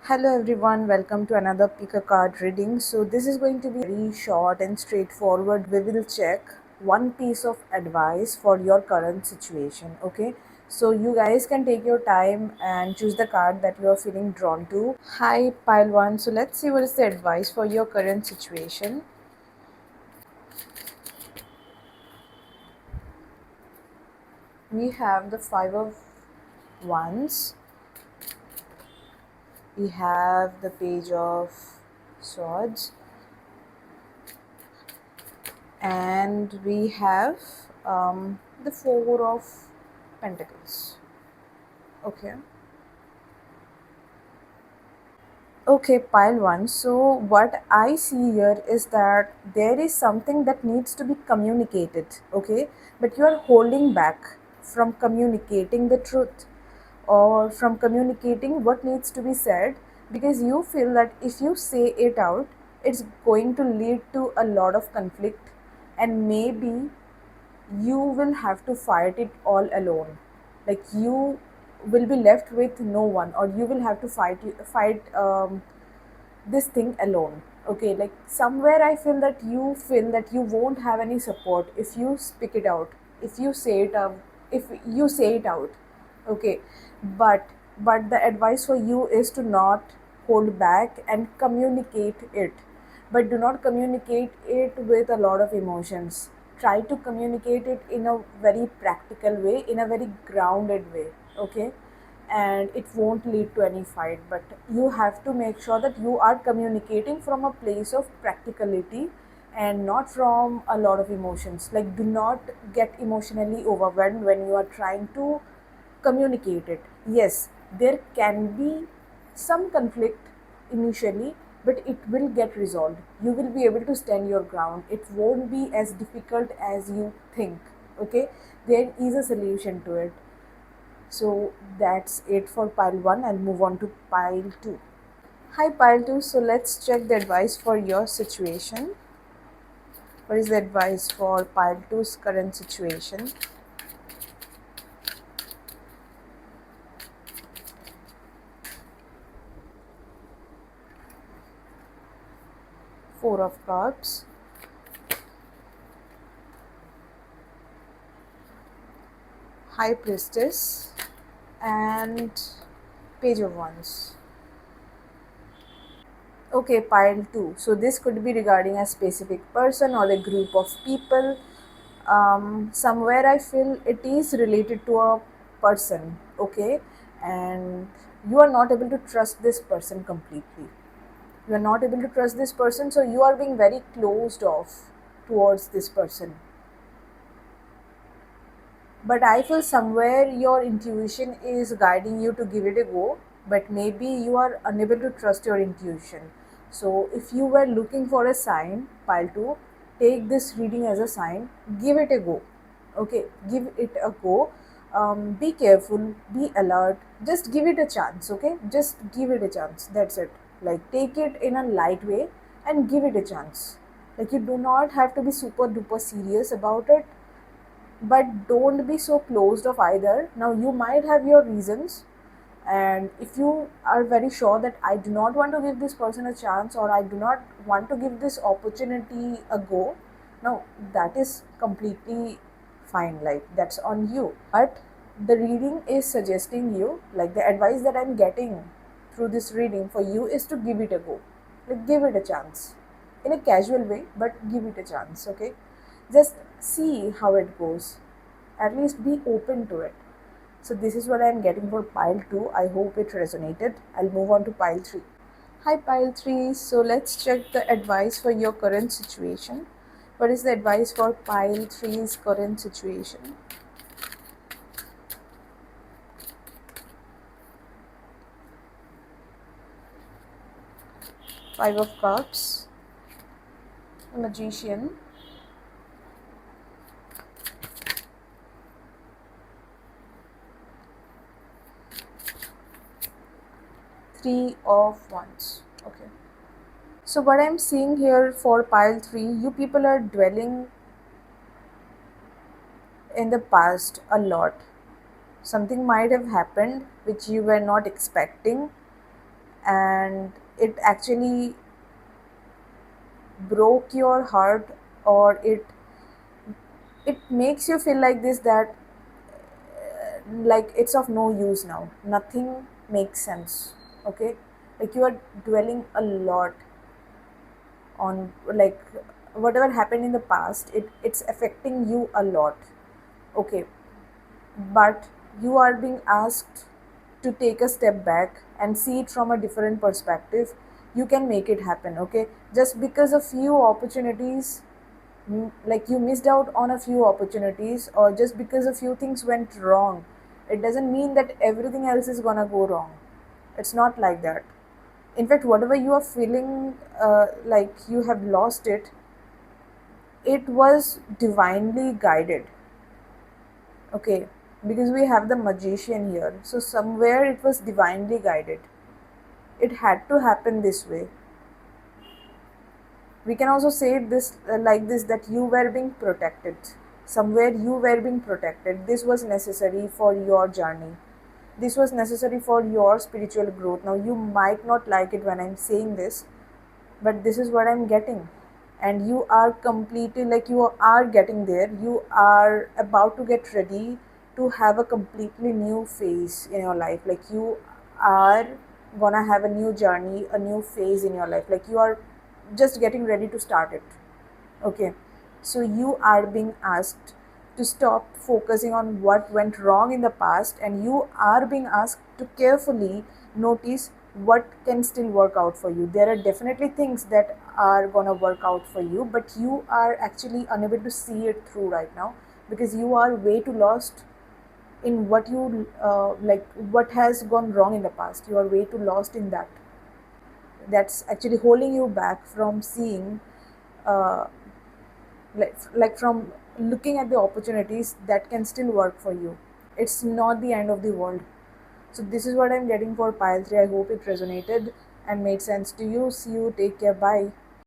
Hello everyone, welcome to another pick a card reading. So this is going to be very short and straightforward. We will check one piece of advice for your current situation. Okay, so you guys can take your time and choose the card that you are feeling drawn to. Hi pile one. So let's see what is the advice for your current situation. We have the five of wands. We have the page of swords, and we have the four of pentacles. Okay. Okay, pile one. So what I see here is that there is something that needs to be communicated. Okay, but you are holding back from communicating the truth or from communicating what needs to be said, because you feel that if you say it out, it's going to lead to a lot of conflict, and maybe you will have to fight it all alone. Like you will be left with no one, or you will have to fight this thing alone. Okay, like somewhere I feel that you won't have any support if you speak it out, if you say it out, if you say it out. Okay, but the advice for you is to not hold back and communicate it, but do not communicate it with a lot of emotions. Try to communicate it in a very practical way, in a very grounded way. Okay, and it won't lead to any fight, but you have to make sure that you are communicating from a place of practicality and not from a lot of emotions. Like, do not get emotionally overwhelmed when you are trying to communicate it. Yes, there can be some conflict initially, but it will get resolved. You will be able to stand your ground. It won't be as difficult as you think. Okay, there is a solution to it. So that's it for pile 1. I'll move on to pile 2. Hi pile 2. So let's check the advice for your situation. What is the advice for pile two's current situation? Four of cups, high priestess, and page of wands. Okay, pile 2. So this could be regarding a specific person or a group of people. Somewhere I feel it is related to a person. Okay, and you are not able to trust this person completely. You are not able to trust this person, so you are being very closed off towards this person. But I feel somewhere your intuition is guiding you to give it a go, but maybe you are unable to trust your intuition. So if you were looking for a sign, pile 2, take this reading as a sign, give it a go. Okay, give it a go. Be careful, be alert, just give it a chance. Okay, just give it a chance. That's it. Like, take it in a light way and give it a chance. Like, you do not have to be super duper serious about it, but don't be so closed off either. Now you might have your reasons, and if you are very sure that I do not want to give this person a chance, or I do not want to give this opportunity a go, now that is completely fine, like that's on you. But the reading is suggesting you, like the advice that I'm getting through this reading for you is to give it a go. Like, give it a chance in a casual way, but give it a chance. Okay, just see how it goes. At least be open to it. So this is what I'm getting for pile 2. I hope it resonated. I'll move on to pile 3. Hi pile 3. So let's check the advice for your current situation. What is the advice for pile three's current situation? Five of cups, the magician, three of wands. Okay. So what I'm seeing here for pile 3, you people are dwelling in the past a lot. Something might have happened which you were not expecting, and and it actually broke your heart, or it makes you feel like this, that like it's of no use now, nothing makes sense. Okay, like you are dwelling a lot on, like, whatever happened in the past, it's affecting you a lot. Okay, but you are being asked to take a step back and see it from a different perspective. You can make it happen. Okay, just because a few opportunities, like you missed out on a few opportunities, or just because a few things went wrong, it doesn't mean that everything else is gonna go wrong. It's not like that. In fact, whatever you are feeling, like you have lost it, it was divinely guided. Okay, because we have the magician here, so somewhere it was divinely guided. It had to happen this way. We can also say this, like this, that you were being protected. Somewhere you were being protected. This was necessary for your journey. This was necessary for your spiritual growth. Now you might not like it when I'm saying this, but this is what I'm getting. And you are completely, like, you are getting there. You are about to get ready to have a completely new phase in your life. Like you are gonna have a new journey, a new phase in your life. Like you are just getting ready to start it. Okay, so you are being asked to stop focusing on what went wrong in the past, and you are being asked to carefully notice what can still work out for you. There are definitely things that are gonna work out for you, but you are actually unable to see it through right now because you are way too lost in what you, like, what has gone wrong in the past. You are way too lost in that. That's actually holding you back from seeing, uh, like from looking at the opportunities that can still work for you. It's not the end of the world. So this is what I'm getting for pile 3. I hope it resonated and made sense to you. See you, take care, bye.